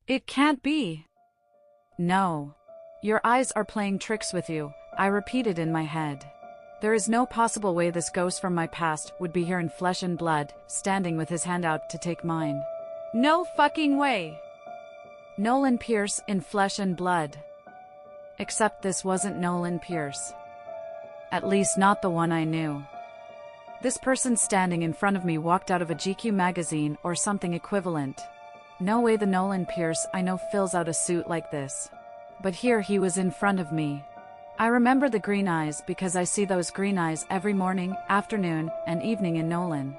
It can't be. No. Your eyes are playing tricks with you, I repeated in my head. There is no possible way this ghost from my past would be here in flesh and blood, standing with his hand out to take mine. No fucking way! Nolan Pierce in flesh and blood. Except this wasn't Nolan Pierce. At least not the one I knew. This person standing in front of me walked out of a GQ magazine or something equivalent. No way the Nolan Pierce I know fills out a suit like this. But here he was in front of me. I remember the green eyes because I see those green eyes every morning, afternoon, and evening in Nolan.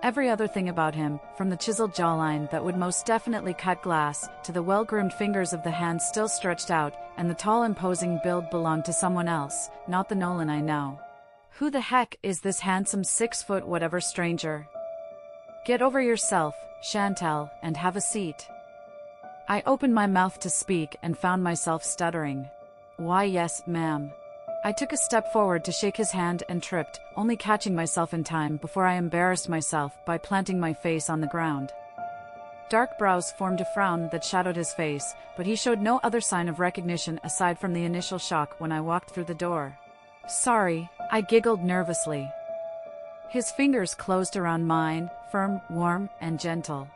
Every other thing about him, from the chiseled jawline that would most definitely cut glass, to the well-groomed fingers of the hands still stretched out, and the tall imposing build belonged to someone else, not the Nolan I know. Who the heck is this handsome 6-foot whatever stranger? Get over yourself, Chantal, and have a seat. I opened my mouth to speak and found myself stuttering. Why yes, ma'am. I took a step forward to shake his hand and tripped, only catching myself in time before I embarrassed myself by planting my face on the ground. Dark brows formed a frown that shadowed his face, but he showed no other sign of recognition aside from the initial shock when I walked through the door. Sorry, I giggled nervously. His fingers closed around mine, firm, warm, and gentle.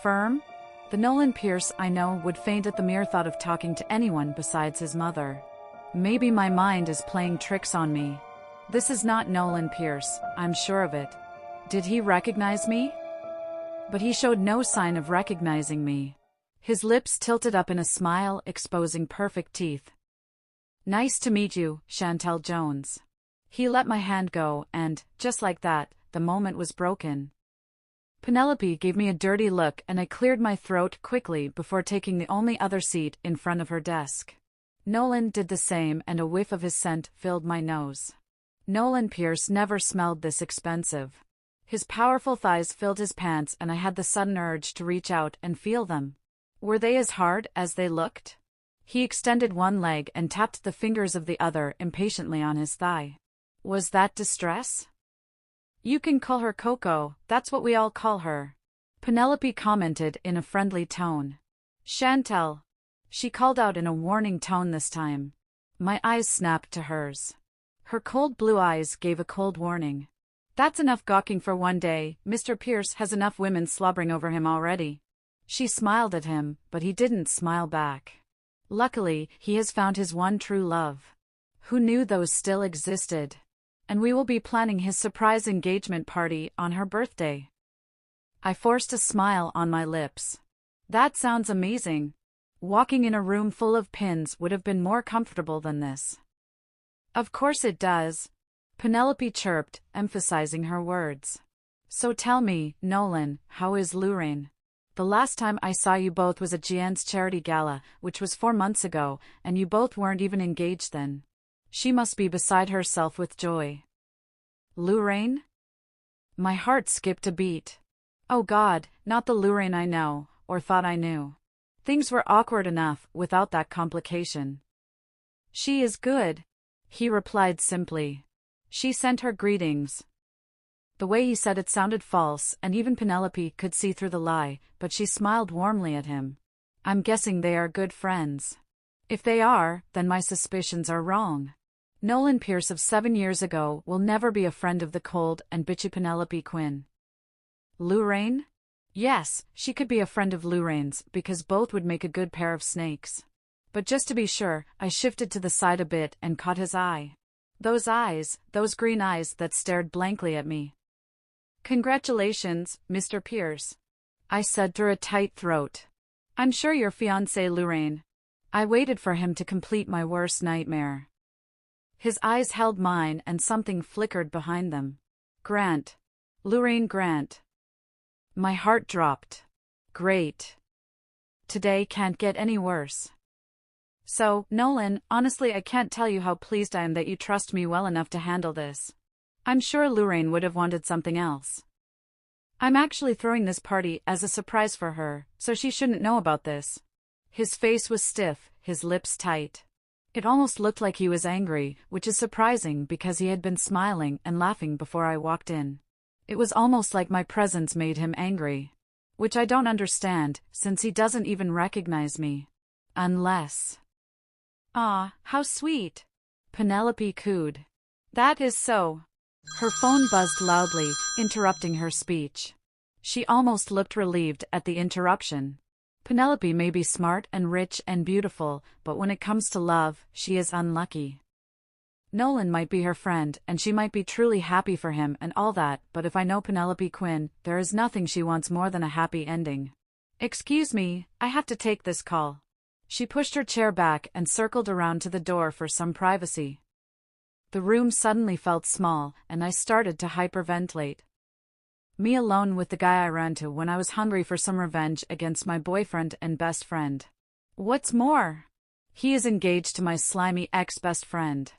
Firm? The Nolan Pierce I know would faint at the mere thought of talking to anyone besides his mother. Maybe my mind is playing tricks on me. This is not Nolan Pierce, I'm sure of it. Did he recognize me? But he showed no sign of recognizing me. His lips tilted up in a smile, exposing perfect teeth. Nice to meet you, Chantal Jones. He let my hand go and, just like that, the moment was broken. Penelope gave me a dirty look and I cleared my throat quickly before taking the only other seat in front of her desk. Nolan did the same and a whiff of his scent filled my nose. Nolan Pierce never smelled this expensive. His powerful thighs filled his pants and I had the sudden urge to reach out and feel them. Were they as hard as they looked? He extended one leg and tapped the fingers of the other impatiently on his thigh. Was that distress? You can call her Coco, that's what we all call her. Penelope commented in a friendly tone. Chantal. She called out in a warning tone this time. My eyes snapped to hers. Her cold blue eyes gave a cold warning. That's enough gawking for one day, Mr. Pierce has enough women slobbering over him already. She smiled at him, but he didn't smile back. Luckily, he has found his one true love. Who knew those still existed? And we will be planning his surprise engagement party on her birthday. I forced a smile on my lips. That sounds amazing. Walking in a room full of pins would have been more comfortable than this. Of course it does. Penelope chirped, emphasizing her words. So tell me, Nolan, how is Lorraine? The last time I saw you both was at Gian's charity gala, which was 4 months ago, and you both weren't even engaged then. She must be beside herself with joy. Lorraine? My heart skipped a beat. Oh God, not the Lorraine I know, or thought I knew. Things were awkward enough without that complication. She is good, he replied simply. She sent her greetings. The way he said it sounded false, and even Penelope could see through the lie, but she smiled warmly at him. I'm guessing they are good friends. If they are, then my suspicions are wrong. Nolan Pierce of 7 years ago will never be a friend of the cold and bitchy Penelope Quinn. Lorraine? Yes, she could be a friend of Lorraine's because both would make a good pair of snakes. But just to be sure, I shifted to the side a bit and caught his eye. Those eyes, those green eyes that stared blankly at me. Congratulations, Mr. Pierce. I said through a tight throat. I'm sure your fiancée Lorraine. I waited for him to complete my worst nightmare. His eyes held mine and something flickered behind them. Grant. Lorraine Grant. My heart dropped. Great. Today can't get any worse. So, Nolan, honestly I can't tell you how pleased I am that you trust me well enough to handle this. I'm sure Lorraine would have wanted something else. I'm actually throwing this party as a surprise for her, so she shouldn't know about this. His face was stiff, his lips tight. It almost looked like he was angry, which is surprising because he had been smiling and laughing before I walked in. It was almost like my presence made him angry. Which I don't understand, since he doesn't even recognize me. Unless… Ah, how sweet! Penelope cooed. That is so. Her phone buzzed loudly, interrupting her speech. She almost looked relieved at the interruption. Penelope may be smart and rich and beautiful, but when it comes to love, she is unlucky. Nolan might be her friend, and she might be truly happy for him and all that, but if I know Penelope Quinn, there is nothing she wants more than a happy ending. Excuse me, I have to take this call. She pushed her chair back and circled around to the door for some privacy. The room suddenly felt small, and I started to hyperventilate. Me alone with the guy I ran to when I was hungry for some revenge against my boyfriend and best friend. What's more, he is engaged to my slimy ex-best friend.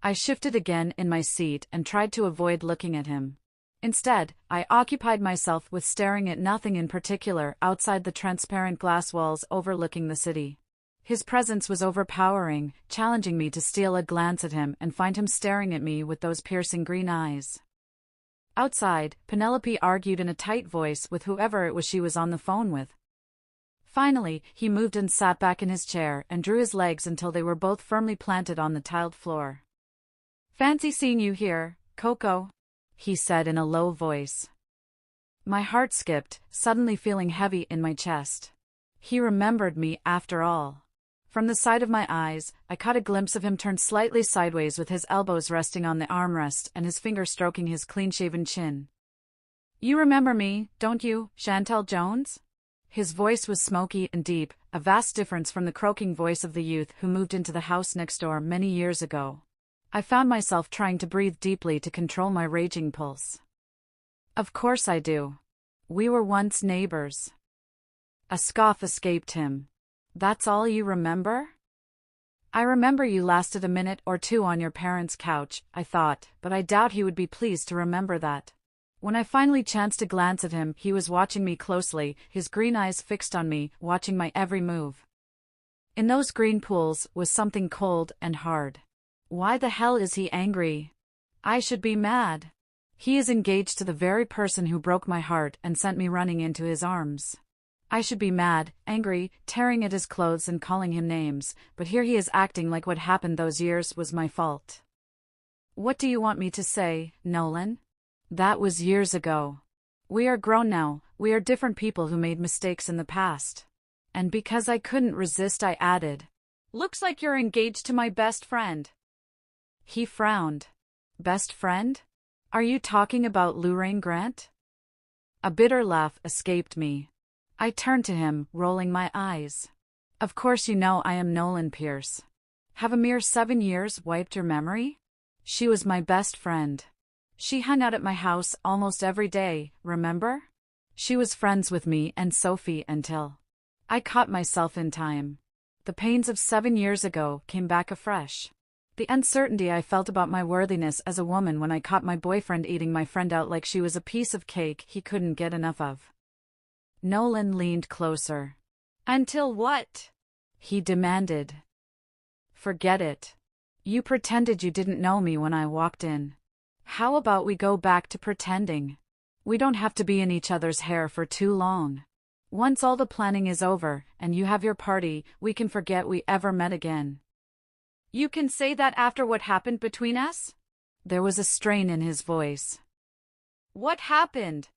I shifted again in my seat and tried to avoid looking at him. Instead, I occupied myself with staring at nothing in particular outside the transparent glass walls overlooking the city. His presence was overpowering, challenging me to steal a glance at him and find him staring at me with those piercing green eyes. Outside, Penelope argued in a tight voice with whoever it was she was on the phone with. Finally, he moved and sat back in his chair and drew his legs until they were both firmly planted on the tiled floor. "Fancy seeing you here, Coco," he said in a low voice. My heart skipped, suddenly feeling heavy in my chest. He remembered me after all. From the side of my eyes, I caught a glimpse of him turned slightly sideways with his elbows resting on the armrest and his finger stroking his clean-shaven chin. "You remember me, don't you, Chantel Jones?" His voice was smoky and deep, a vast difference from the croaking voice of the youth who moved into the house next door many years ago. I found myself trying to breathe deeply to control my raging pulse. "Of course I do. We were once neighbors." A scoff escaped him. "That's all you remember?" "I remember you lasted a minute or two on your parents' couch," I thought, but I doubt he would be pleased to remember that. When I finally chanced to glance at him, he was watching me closely, his green eyes fixed on me, watching my every move. In those green pools was something cold and hard. Why the hell is he angry? I should be mad. He is engaged to the very person who broke my heart and sent me running into his arms. I should be mad, angry, tearing at his clothes and calling him names, but here he is acting like what happened those years was my fault. "What do you want me to say, Nolan? That was years ago. We are grown now, we are different people who made mistakes in the past." And because I couldn't resist, I added, "Looks like you're engaged to my best friend." He frowned. "Best friend? Are you talking about Lorraine Grant?" A bitter laugh escaped me. I turned to him, rolling my eyes. "Of course you know I am Nolan Pierce. Have a mere 7 years wiped your memory? She was my best friend. She hung out at my house almost every day, remember? She was friends with me and Sophie until I caught myself in time. The pains of 7 years ago came back afresh. The uncertainty I felt about my worthiness as a woman when I caught my boyfriend eating my friend out like she was a piece of cake he couldn't get enough of." Nolan leaned closer. "Until what?" he demanded. "Forget it. You pretended you didn't know me when I walked in. How about we go back to pretending? We don't have to be in each other's hair for too long. Once all the planning is over, and you have your party, we can forget we ever met again." "You can say that after what happened between us?" There was a strain in his voice. "What happened?"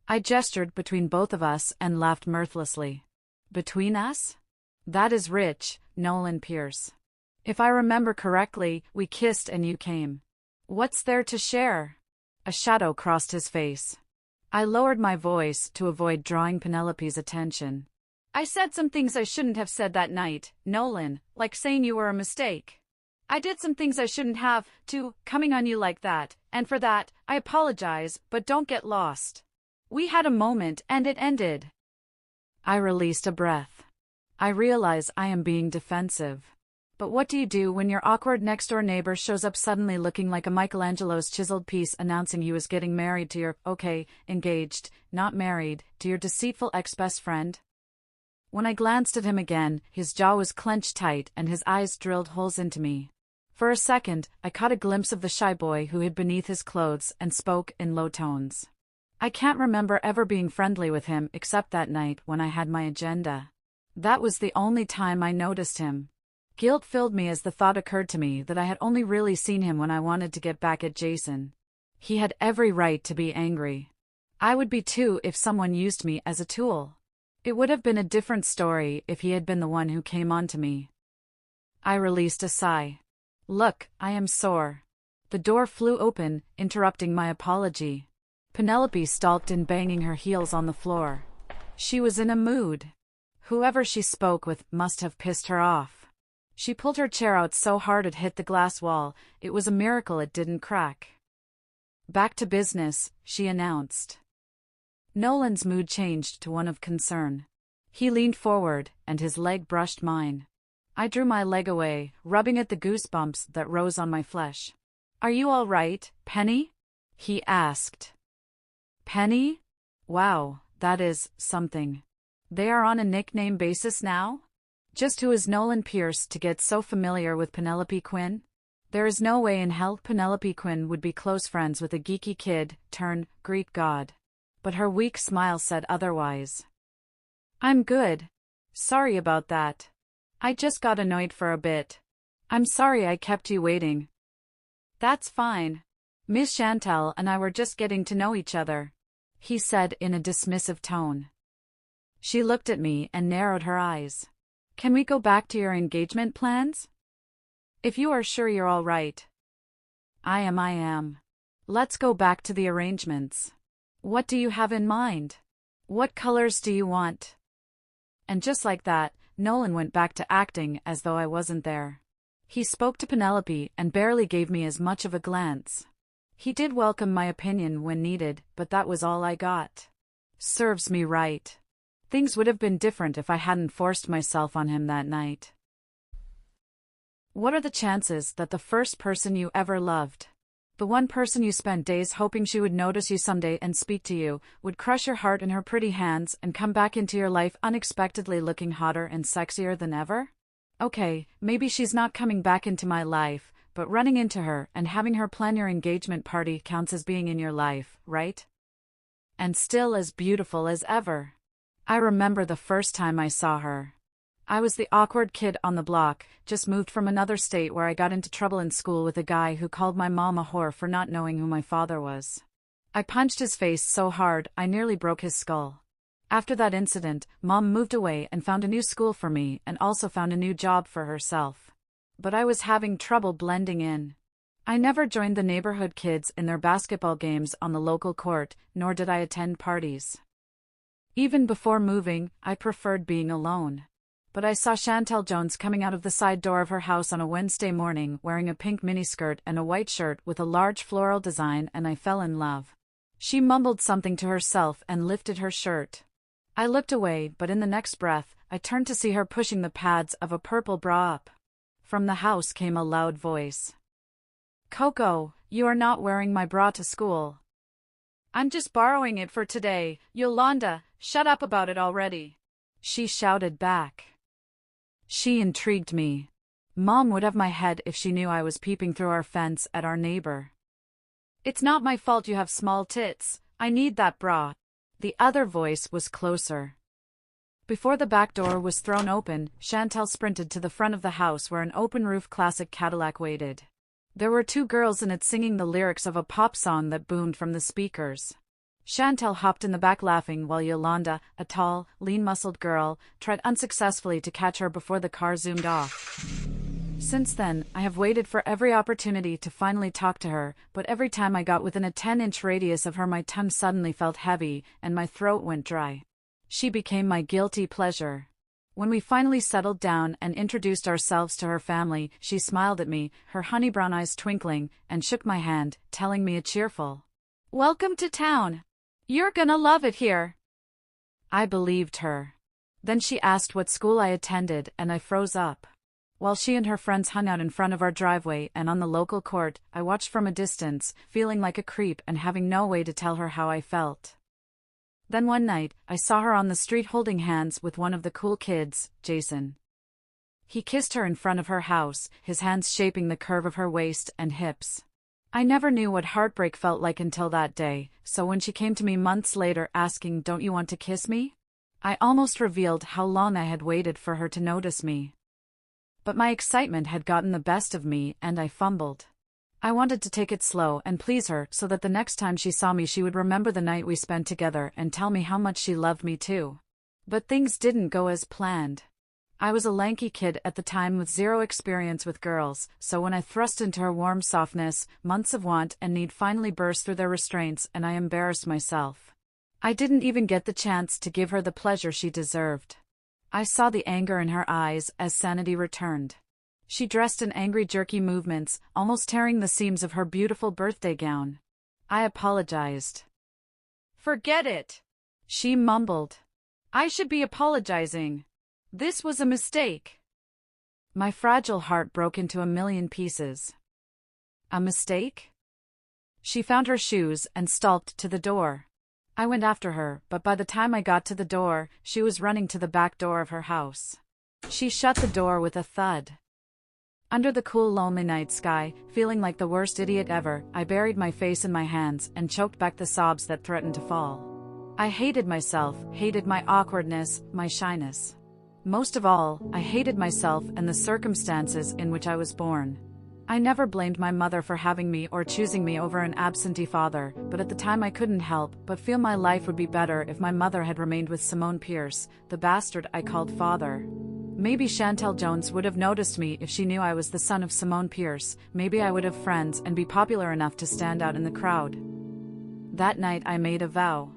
I gestured between both of us and laughed mirthlessly. "Between us? That is rich, Nolan Pierce. If I remember correctly, we kissed and you came. What's there to share?" A shadow crossed his face. I lowered my voice to avoid drawing Penelope's attention. "I said some things I shouldn't have said that night, Nolan, like saying you were a mistake. I did some things I shouldn't have, too, coming on you like that, and for that, I apologize, but don't get lost. We had a moment and it ended." I released a breath. I realize I am being defensive. But what do you do when your awkward next-door neighbor shows up suddenly looking like a Michelangelo's chiseled piece announcing he was getting married to your, engaged, not married, to your deceitful ex-best friend? When I glanced at him again, his jaw was clenched tight and his eyes drilled holes into me. For a second, I caught a glimpse of the shy boy who hid beneath his clothes and spoke in low tones. I can't remember ever being friendly with him except that night when I had my agenda. That was the only time I noticed him. Guilt filled me as the thought occurred to me that I had only really seen him when I wanted to get back at Jason. He had every right to be angry. I would be too if someone used me as a tool. It would have been a different story if he had been the one who came on to me. I released a sigh. Look, I am sore. The door flew open, interrupting my apology. Penelope stalked in, banging her heels on the floor. She was in a mood. Whoever she spoke with must have pissed her off. She pulled her chair out so hard it hit the glass wall, it was a miracle it didn't crack. Back to business, she announced. Nolan's mood changed to one of concern. He leaned forward, and his leg brushed mine. I drew my leg away, rubbing at the goosebumps that rose on my flesh. "Are you all right, Penny?" he asked. Penny? Wow, that is something. They are on a nickname basis now? Just who is Nolan Pierce to get so familiar with Penelope Quinn? There is no way in hell Penelope Quinn would be close friends with a geeky kid turned Greek god. But her weak smile said otherwise. "I'm good. Sorry about that. I just got annoyed for a bit. I'm sorry I kept you waiting." "That's fine. Miss Chantal and I were just getting to know each other," he said in a dismissive tone. She looked at me and narrowed her eyes. "Can we go back to your engagement plans? If you are sure you're all right." I am. Let's go back to the arrangements. What do you have in mind? What colors do you want?" And just like that, Nolan went back to acting as though I wasn't there. He spoke to Penelope and barely gave me as much of a glance. He did welcome my opinion when needed, but that was all I got. Serves me right. Things would have been different if I hadn't forced myself on him that night. What are the chances that the first person you ever loved, the one person you spent days hoping she would notice you someday and speak to you, would crush your heart in her pretty hands and come back into your life unexpectedly looking hotter and sexier than ever? Okay, maybe she's not coming back into my life, but running into her and having her plan your engagement party counts as being in your life, right? And still as beautiful as ever. I remember the first time I saw her. I was the awkward kid on the block, just moved from another state where I got into trouble in school with a guy who called my mom a whore for not knowing who my father was. I punched his face so hard I nearly broke his skull. After that incident, Mom moved away and found a new school for me and also found a new job for herself. But I was having trouble blending in. I never joined the neighborhood kids in their basketball games on the local court, nor did I attend parties. Even before moving, I preferred being alone. But I saw Chantal Jones coming out of the side door of her house on a Wednesday morning wearing a pink miniskirt and a white shirt with a large floral design, and I fell in love. She mumbled something to herself and lifted her shirt. I looked away, but in the next breath, I turned to see her pushing the pads of a purple bra up. From the house came a loud voice. "Coco, you are not wearing my bra to school." "I'm just borrowing it for today, Yolanda, shut up about it already," she shouted back. She intrigued me. Mom would have my head if she knew I was peeping through our fence at our neighbor. "It's not my fault you have small tits, I need that bra." The other voice was closer. Before the back door was thrown open, Chantal sprinted to the front of the house where an open-roof classic Cadillac waited. There were two girls in it singing the lyrics of a pop song that boomed from the speakers. Chantal hopped in the back laughing while Yolanda, a tall, lean-muscled girl, tried unsuccessfully to catch her before the car zoomed off. Since then, I have waited for every opportunity to finally talk to her, but every time I got within a 10-inch radius of her my tongue suddenly felt heavy and my throat went dry. She became my guilty pleasure. When we finally settled down and introduced ourselves to her family, she smiled at me, her honey brown eyes twinkling, and shook my hand, telling me a cheerful, "Welcome to town. You're gonna love it here." I believed her. Then she asked what school I attended and I froze up. While she and her friends hung out in front of our driveway and on the local court, I watched from a distance, feeling like a creep and having no way to tell her how I felt. Then one night, I saw her on the street holding hands with one of the cool kids, Jason. He kissed her in front of her house, his hands shaping the curve of her waist and hips. I never knew what heartbreak felt like until that day, so when she came to me months later asking, "Don't you want to kiss me?" I almost revealed how long I had waited for her to notice me. But my excitement had gotten the best of me and I fumbled. I wanted to take it slow and please her so that the next time she saw me she would remember the night we spent together and tell me how much she loved me too. But things didn't go as planned. I was a lanky kid at the time with zero experience with girls, so when I thrust into her warm softness, months of want and need finally burst through their restraints and I embarrassed myself. I didn't even get the chance to give her the pleasure she deserved. I saw the anger in her eyes as sanity returned. She dressed in angry jerky movements, almost tearing the seams of her beautiful birthday gown. I apologized. "Forget it," she mumbled. "I should be apologizing. This was a mistake." My fragile heart broke into a million pieces. A mistake? She found her shoes and stalked to the door. I went after her, but by the time I got to the door, she was running to the back door of her house. She shut the door with a thud. Under the cool lonely night sky, feeling like the worst idiot ever, I buried my face in my hands and choked back the sobs that threatened to fall. I hated myself, hated my awkwardness, my shyness. Most of all, I hated myself and the circumstances in which I was born. I never blamed my mother for having me or choosing me over an absentee father, but at the time I couldn't help but feel my life would be better if my mother had remained with Simone Pierce, the bastard I called father. Maybe Chantel Jones would have noticed me if she knew I was the son of Simone Pierce. Maybe I would have friends and be popular enough to stand out in the crowd. That night I made a vow.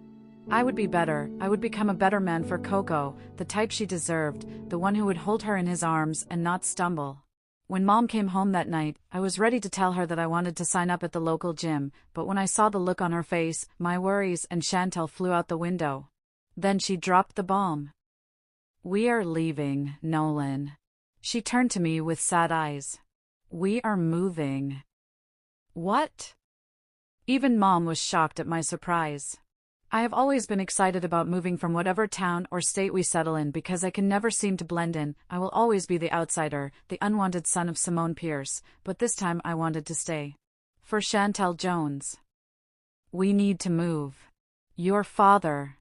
I would be better, I would become a better man for Coco, the type she deserved, the one who would hold her in his arms and not stumble. When Mom came home that night, I was ready to tell her that I wanted to sign up at the local gym, but when I saw the look on her face, my worries and Chantel flew out the window. Then she dropped the bomb. "We are leaving, Nolan." She turned to me with sad eyes. "We are moving." "What?" Even Mom was shocked at my surprise. I have always been excited about moving from whatever town or state we settle in because I can never seem to blend in. I will always be the outsider, the unwanted son of Simone Pierce, but this time I wanted to stay. For Chantel Jones. "We need to move. Your father."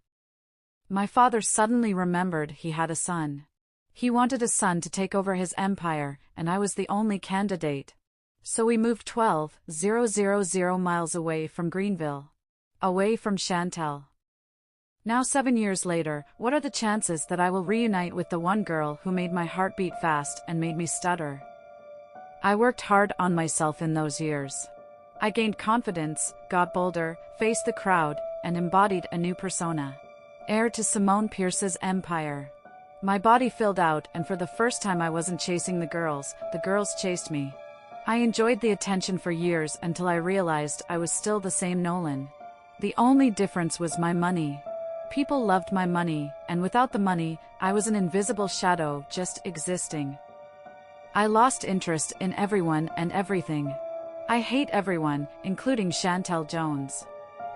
My father suddenly remembered he had a son. He wanted a son to take over his empire, and I was the only candidate. So we moved 12,000 miles away from Greenville. Away from Chantel. Now 7 years later, what are the chances that I will reunite with the one girl who made my heart beat fast and made me stutter? I worked hard on myself in those years. I gained confidence, got bolder, faced the crowd, and embodied a new persona. Heir to Simone Pierce's empire. My body filled out, and for the first time I wasn't chasing the girls chased me. I enjoyed the attention for years until I realized I was still the same Nolan. The only difference was my money. People loved my money, and without the money, I was an invisible shadow just existing. I lost interest in everyone and everything. I hate everyone, including Chantel Jones.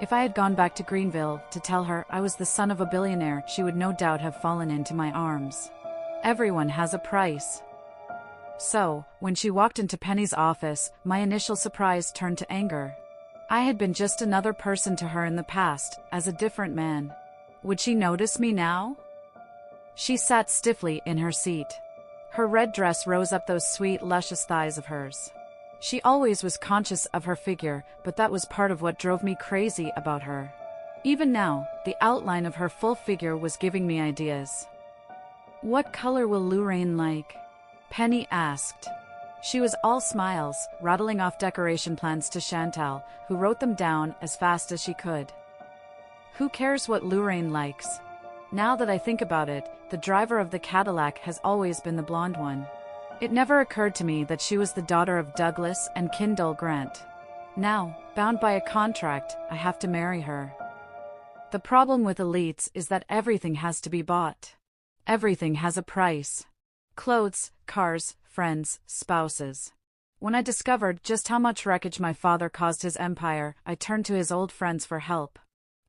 If I had gone back to Greenville to tell her I was the son of a billionaire, she would no doubt have fallen into my arms. Everyone has a price. So, when she walked into Penny's office, my initial surprise turned to anger. I had been just another person to her in the past, as a different man. Would she notice me now? She sat stiffly in her seat. Her red dress rose up those sweet, luscious thighs of hers. She always was conscious of her figure, but that was part of what drove me crazy about her. Even now, the outline of her full figure was giving me ideas. "What color will Lorraine like?" Penny asked. She was all smiles, rattling off decoration plans to Chantel, who wrote them down as fast as she could. Who cares what Lorraine likes? Now that I think about it, the driver of the Cadillac has always been the blonde one. It never occurred to me that she was the daughter of Douglas and Kendall Grant. Now, bound by a contract, I have to marry her. The problem with elites is that everything has to be bought. Everything has a price. Clothes, cars, friends, spouses. When I discovered just how much wreckage my father caused his empire, I turned to his old friends for help.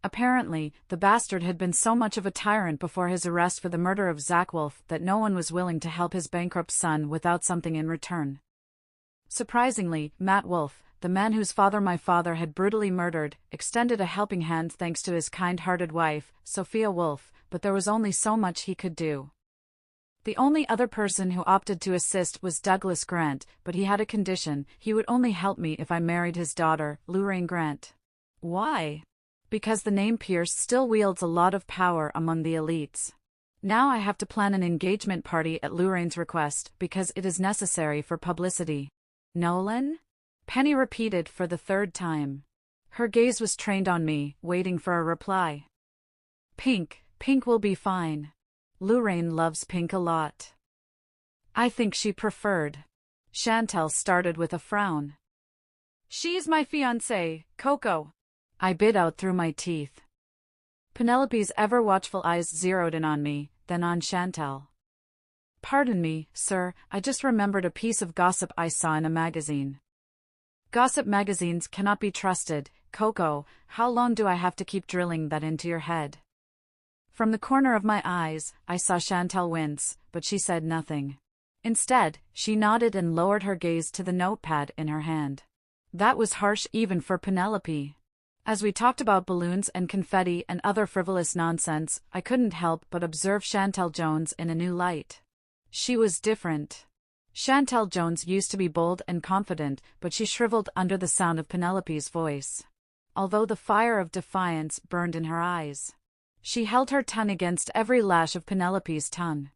Apparently, the bastard had been so much of a tyrant before his arrest for the murder of Zach Wolf that no one was willing to help his bankrupt son without something in return. Surprisingly, Matt Wolf, the man whose father my father had brutally murdered, extended a helping hand thanks to his kind-hearted wife, Sophia Wolfe, but there was only so much he could do. The only other person who opted to assist was Douglas Grant, but he had a condition: he would only help me if I married his daughter, Lorraine Grant. Why? Because the name Pierce still wields a lot of power among the elites. Now I have to plan an engagement party at Lorraine's request, because it is necessary for publicity. Nolan? Penny repeated for the third time. Her gaze was trained on me, waiting for a reply. Pink will be fine. Lorraine loves pink a lot. I think she preferred. Chantal started with a frown. She's my fiancée, Coco. I bit out through my teeth. Penelope's ever-watchful eyes zeroed in on me, then on Chantal. Pardon me, sir, I just remembered a piece of gossip I saw in a magazine. Gossip magazines cannot be trusted. Coco, how long do I have to keep drilling that into your head? From the corner of my eyes, I saw Chantal wince, but she said nothing. Instead, she nodded and lowered her gaze to the notepad in her hand. That was harsh even for Penelope. As we talked about balloons and confetti and other frivolous nonsense, I couldn't help but observe Chantal Jones in a new light. She was different. Chantal Jones used to be bold and confident, but she shriveled under the sound of Penelope's voice. Although the fire of defiance burned in her eyes, she held her tongue against every lash of Penelope's tongue.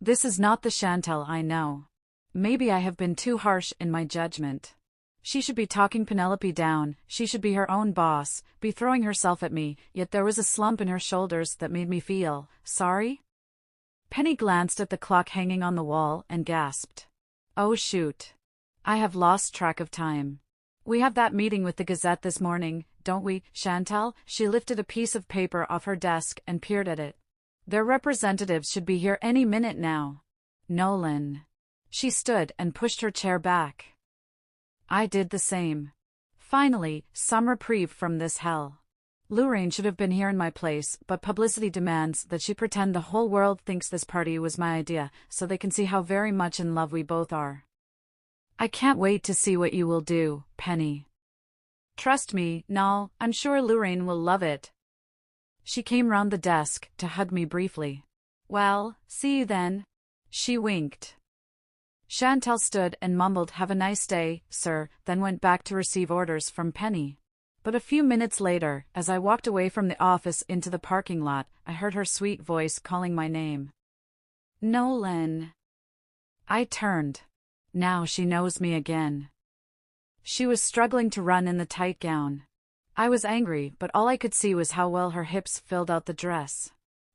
This is not the Chantal I know. Maybe I have been too harsh in my judgment. She should be talking Penelope down, she should be her own boss, be throwing herself at me, yet there was a slump in her shoulders that made me feel sorry. Penny glanced at the clock hanging on the wall and gasped. Oh shoot. I have lost track of time. We have that meeting with the Gazette this morning, don't we, Chantal? She lifted a piece of paper off her desk and peered at it. Their representatives should be here any minute now. Nolan. She stood and pushed her chair back. I did the same. Finally, some reprieve from this hell. Lorraine should have been here in my place, but publicity demands that she pretend the whole world thinks this party was my idea, so they can see how very much in love we both are. I can't wait to see what you will do, Penny. Trust me, Nal, I'm sure Lorraine will love it. She came round the desk to hug me briefly. Well, see you then. She winked. Chantal stood and mumbled, "Have a nice day, sir," then went back to receive orders from Penny. But a few minutes later, as I walked away from the office into the parking lot, I heard her sweet voice calling my name. Nolan. I turned. Now she knows me again. She was struggling to run in the tight gown. I was angry, but all I could see was how well her hips filled out the dress.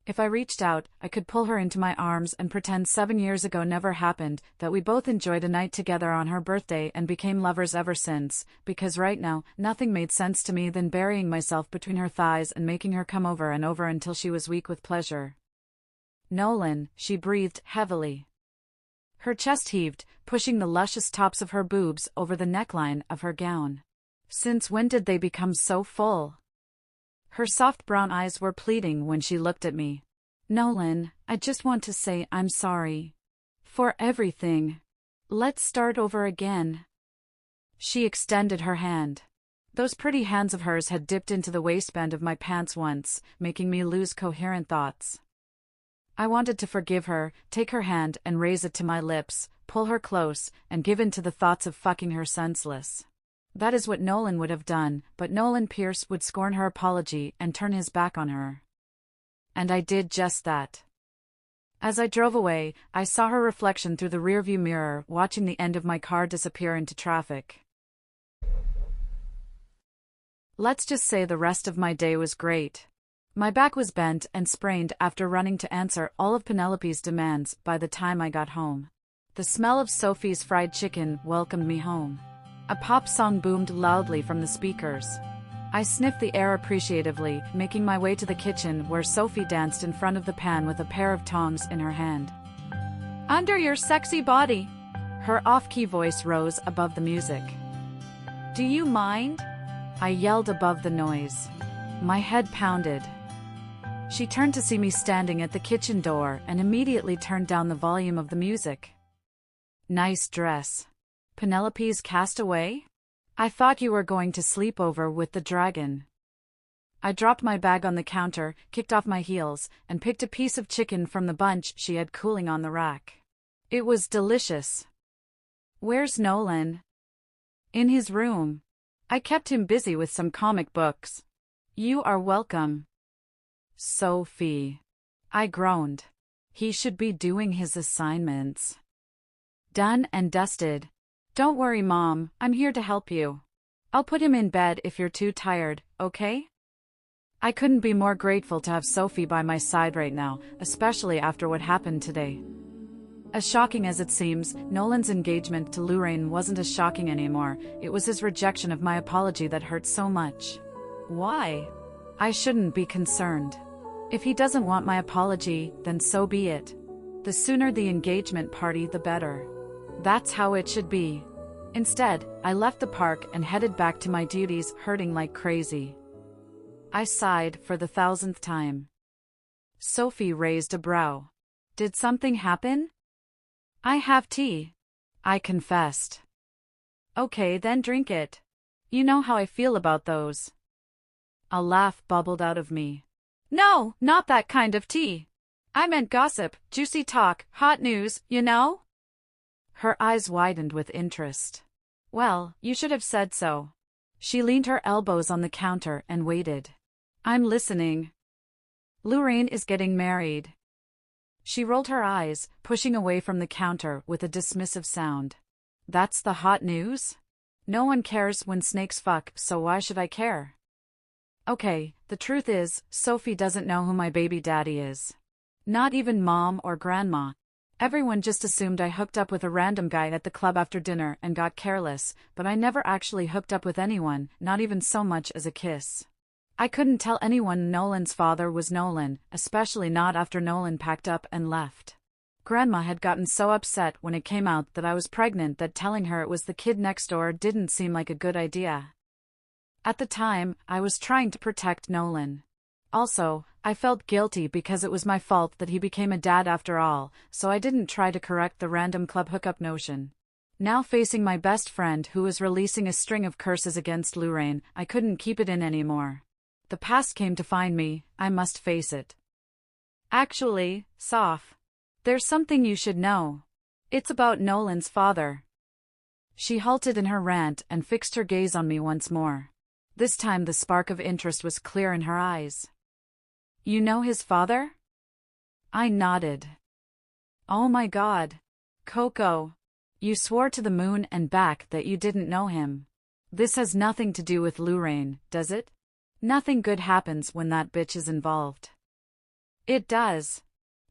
If I reached out, I could pull her into my arms and pretend 7 years ago never happened, that we both enjoyed a night together on her birthday and became lovers ever since, because right now, nothing made sense to me than burying myself between her thighs and making her come over and over until she was weak with pleasure. Nolan, she breathed heavily. Her chest heaved, pushing the luscious tops of her boobs over the neckline of her gown. Since when did they become so full? Her soft brown eyes were pleading when she looked at me. Nolan, I just want to say I'm sorry. For everything. Let's start over again. She extended her hand. Those pretty hands of hers had dipped into the waistband of my pants once, making me lose coherent thoughts. I wanted to forgive her, take her hand and raise it to my lips, pull her close, and give in to the thoughts of fucking her senseless. That is what Nolan would have done, but Nolan Pierce would scorn her apology and turn his back on her. And I did just that. As I drove away, I saw her reflection through the rearview mirror, watching the end of my car disappear into traffic. Let's just say the rest of my day was great. My back was bent and sprained after running to answer all of Penelope's demands by the time I got home. The smell of Sophie's fried chicken welcomed me home. A pop song boomed loudly from the speakers. I sniffed the air appreciatively, making my way to the kitchen where Sophie danced in front of the pan with a pair of tongs in her hand. Under your sexy body. Her off-key voice rose above the music. Do you mind? I yelled above the noise. My head pounded. She turned to see me standing at the kitchen door and immediately turned down the volume of the music. Nice dress. Penelope's castaway? I thought you were going to sleep over with the dragon. I dropped my bag on the counter, kicked off my heels, and picked a piece of chicken from the bunch she had cooling on the rack. It was delicious. Where's Nolan? In his room. I kept him busy with some comic books. You are welcome. Sophie. I groaned. He should be doing his assignments. Done and dusted. Don't worry, Mom, I'm here to help you. I'll put him in bed if you're too tired, okay? I couldn't be more grateful to have Sophie by my side right now, especially after what happened today. As shocking as it seems, Nolan's engagement to Lorraine wasn't as shocking anymore. It was his rejection of my apology that hurt so much. Why? I shouldn't be concerned. If he doesn't want my apology, then so be it. The sooner the engagement party, the better. That's how it should be. Instead, I left the park and headed back to my duties, hurting like crazy. I sighed for the 1000th time. Sophie raised a brow. Did something happen? I have tea. I confessed. Okay, then drink it. You know how I feel about those. A laugh bubbled out of me. No, not that kind of tea. I meant gossip, juicy talk, hot news, you know? Her eyes widened with interest. Well, you should have said so. She leaned her elbows on the counter and waited. I'm listening. Lorraine is getting married. She rolled her eyes, pushing away from the counter with a dismissive sound. That's the hot news? No one cares when snakes fuck, so why should I care? Okay, the truth is, Sophie doesn't know who my baby daddy is. Not even Mom or Grandma. Everyone just assumed I hooked up with a random guy at the club after dinner and got careless, but I never actually hooked up with anyone, not even so much as a kiss. I couldn't tell anyone Nolan's father was Nolan, especially not after Nolan packed up and left. Grandma had gotten so upset when it came out that I was pregnant that telling her it was the kid next door didn't seem like a good idea. At the time, I was trying to protect Nolan. Also, I felt guilty because it was my fault that he became a dad after all, so I didn't try to correct the random club hookup notion. Now facing my best friend who was releasing a string of curses against Lorraine, I couldn't keep it in anymore. The past came to find me, I must face it. Actually, Soph, there's something you should know. It's about Nolan's father. She halted in her rant and fixed her gaze on me once more. This time the spark of interest was clear in her eyes. You know his father? I nodded. Oh my God. Coco. You swore to the moon and back that you didn't know him. This has nothing to do with Lorraine, does it? Nothing good happens when that bitch is involved. It does.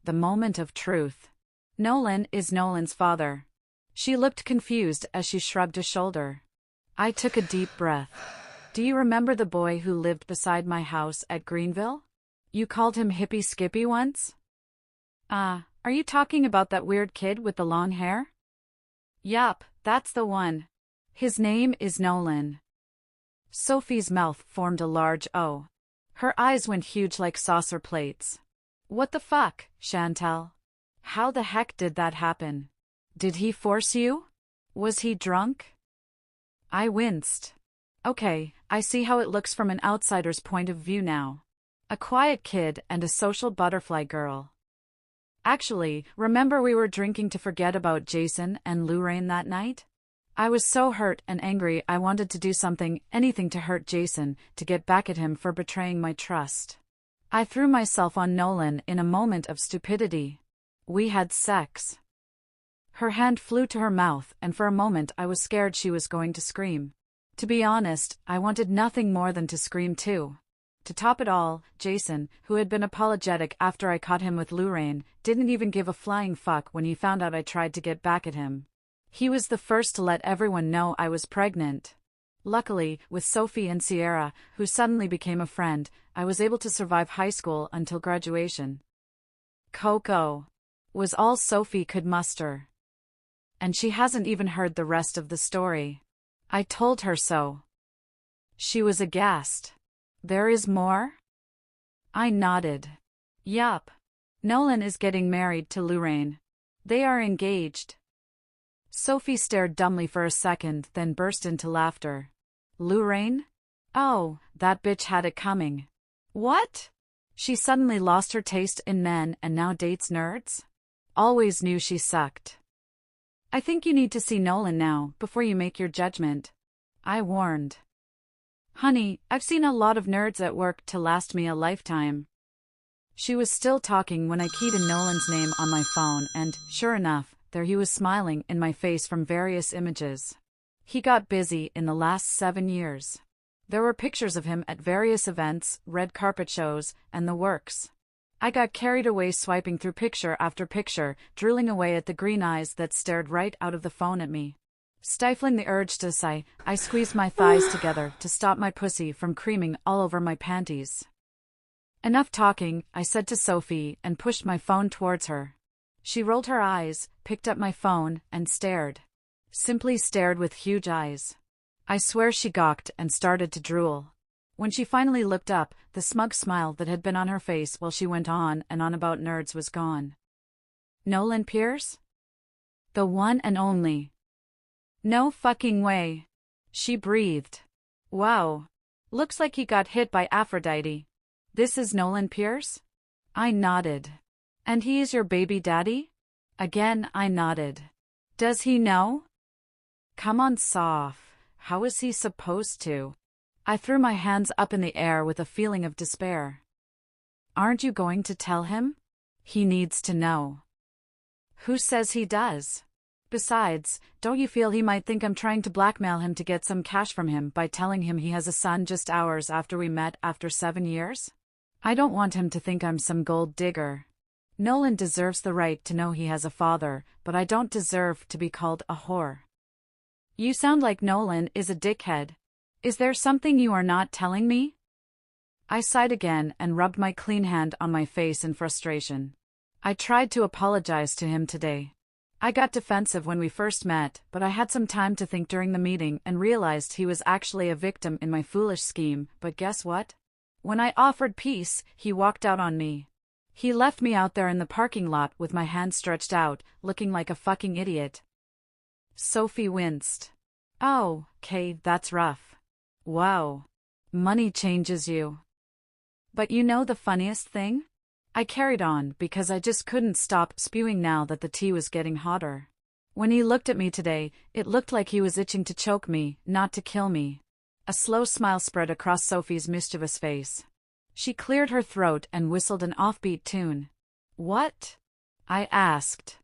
The moment of truth. Nolan is Nolan's father. She looked confused as she shrugged a shoulder. I took a deep breath. Do you remember the boy who lived beside my house at Greenville? You called him Hippie Skippy once? Are you talking about that weird kid with the long hair? Yup, that's the one. His name is Nolan. Sophie's mouth formed a large O. Her eyes went huge like saucer plates. What the fuck, Chantal? How the heck did that happen? Did he force you? Was he drunk? I winced. Okay, I see how it looks from an outsider's point of view now. A quiet kid and a social butterfly girl. Actually, remember we were drinking to forget about Jason and Lorraine that night? I was so hurt and angry I wanted to do something, anything to hurt Jason, to get back at him for betraying my trust. I threw myself on Nolan in a moment of stupidity. We had sex. Her hand flew to her mouth and for a moment I was scared she was going to scream. To be honest, I wanted nothing more than to scream too. To top it all, Jason, who had been apologetic after I caught him with Lorraine, didn't even give a flying fuck when he found out I tried to get back at him. He was the first to let everyone know I was pregnant. Luckily, with Sophie and Sierra, who suddenly became a friend, I was able to survive high school until graduation. Coco was all Sophie could muster. And she hasn't even heard the rest of the story. I told her so. She was aghast. There is more? I nodded. Yup. Nolan is getting married to Lorraine. They are engaged. Sophie stared dumbly for a second, then burst into laughter. Lorraine? Oh, that bitch had it coming. What? She suddenly lost her taste in men and now dates nerds? Always knew she sucked. I think you need to see Nolan now, before you make your judgment. I warned. Honey, I've seen a lot of nerds at work to last me a lifetime. She was still talking when I keyed in Nolan's name on my phone and, sure enough, there he was smiling in my face from various images. He got busy in the last 7 years. There were pictures of him at various events, red carpet shows, and the works. I got carried away swiping through picture after picture, drooling away at the green eyes that stared right out of the phone at me. Stifling the urge to sigh, I squeezed my thighs together to stop my pussy from creaming all over my panties. Enough talking, I said to Sophie and pushed my phone towards her. She rolled her eyes, picked up my phone, and stared. Simply stared with huge eyes. I swear she gawked and started to drool. When she finally looked up, the smug smile that had been on her face while she went on and on about nerds was gone. Nolan Pierce? The one and only. No fucking way. She breathed. Wow. Looks like he got hit by Aphrodite. This is Nolan Pierce? I nodded. And he is your baby daddy? Again I nodded. Does he know? Come on, Soph. How is he supposed to? I threw my hands up in the air with a feeling of despair. Aren't you going to tell him? He needs to know. Who says he does? Besides, don't you feel he might think I'm trying to blackmail him to get some cash from him by telling him he has a son just hours after we met after 7 years? I don't want him to think I'm some gold digger. Nolan deserves the right to know he has a father, but I don't deserve to be called a whore. You sound like Nolan is a dickhead. Is there something you are not telling me? I sighed again and rubbed my clean hand on my face in frustration. I tried to apologize to him today. I got defensive when we first met, but I had some time to think during the meeting and realized he was actually a victim in my foolish scheme, but guess what? When I offered peace, he walked out on me. He left me out there in the parking lot with my hand stretched out, looking like a fucking idiot. Sophie winced. Oh, Kay, that's rough. Wow. Money changes you. But you know the funniest thing? I carried on because I just couldn't stop spewing now that the tea was getting hotter. When he looked at me today, it looked like he was itching to choke me, not to kill me. A slow smile spread across Sophie's mischievous face. She cleared her throat and whistled an offbeat tune. What? I asked.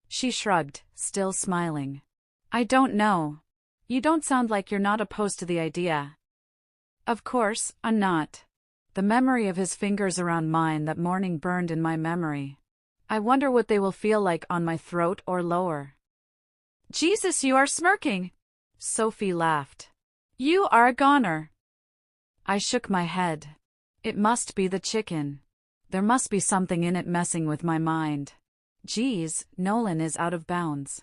She shrugged, still smiling. I don't know. You don't sound like you're not opposed to the idea. Of course, I'm not. The memory of his fingers around mine that morning burned in my memory. I wonder what they will feel like on my throat or lower. Jesus, you are smirking! Sophie laughed. You are a goner. I shook my head. It must be the chicken. There must be something in it messing with my mind. Geez, Nolan is out of bounds.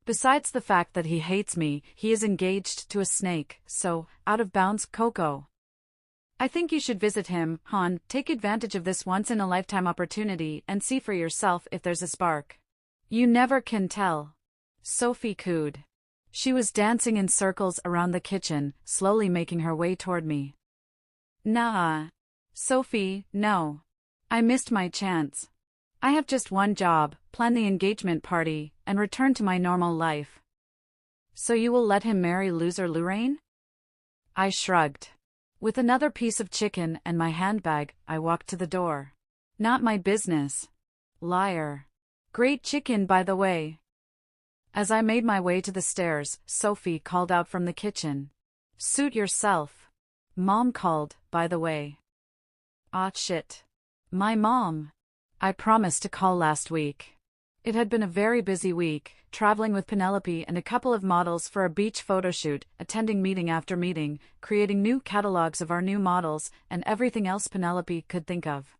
Besides the fact that he hates me, he is engaged to a snake, so, out of bounds Coco. I think you should visit him, hon, take advantage of this once-in-a-lifetime opportunity and see for yourself if there's a spark. You never can tell. Sophie cooed. She was dancing in circles around the kitchen, slowly making her way toward me. Nah. Sophie, no. I missed my chance. I have just one job, plan the engagement party, and return to my normal life. So you will let him marry loser Lorraine? I shrugged. With another piece of chicken and my handbag, I walked to the door. Not my business. Liar. Great chicken, by the way. As I made my way to the stairs, Sophie called out from the kitchen. Suit yourself. Mom called, by the way. Ah, shit. My mom. I promised to call last week. It had been a very busy week, traveling with Penelope and a couple of models for a beach photo shoot, attending meeting after meeting, creating new catalogs of our new models, and everything else Penelope could think of.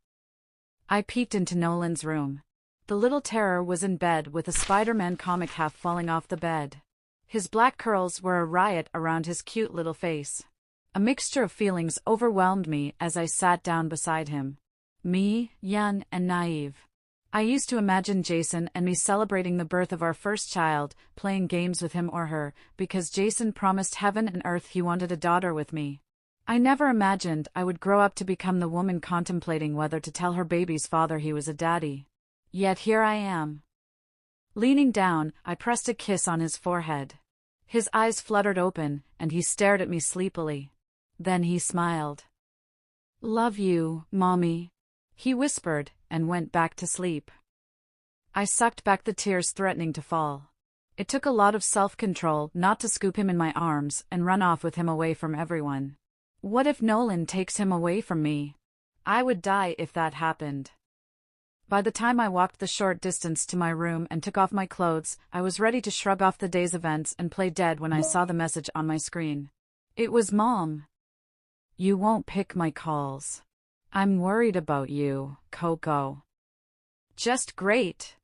I peeked into Nolan's room. The little terror was in bed with a Spider-Man comic half falling off the bed. His black curls were a riot around his cute little face. A mixture of feelings overwhelmed me as I sat down beside him. Me, young and naive. I used to imagine Jason and me celebrating the birth of our first child, playing games with him or her, because Jason promised heaven and earth he wanted a daughter with me. I never imagined I would grow up to become the woman contemplating whether to tell her baby's father he was a daddy. Yet here I am. Leaning down, I pressed a kiss on his forehead. His eyes fluttered open, and he stared at me sleepily. Then he smiled. "Love you, Mommy," he whispered, and went back to sleep. I sucked back the tears threatening to fall. It took a lot of self-control not to scoop him in my arms and run off with him away from everyone. What if Nolan takes him away from me? I would die if that happened. By the time I walked the short distance to my room and took off my clothes, I was ready to shrug off the day's events and play dead when I saw the message on my screen. It was Mom. "You won't pick my calls. I'm worried about you, Coco." Just great.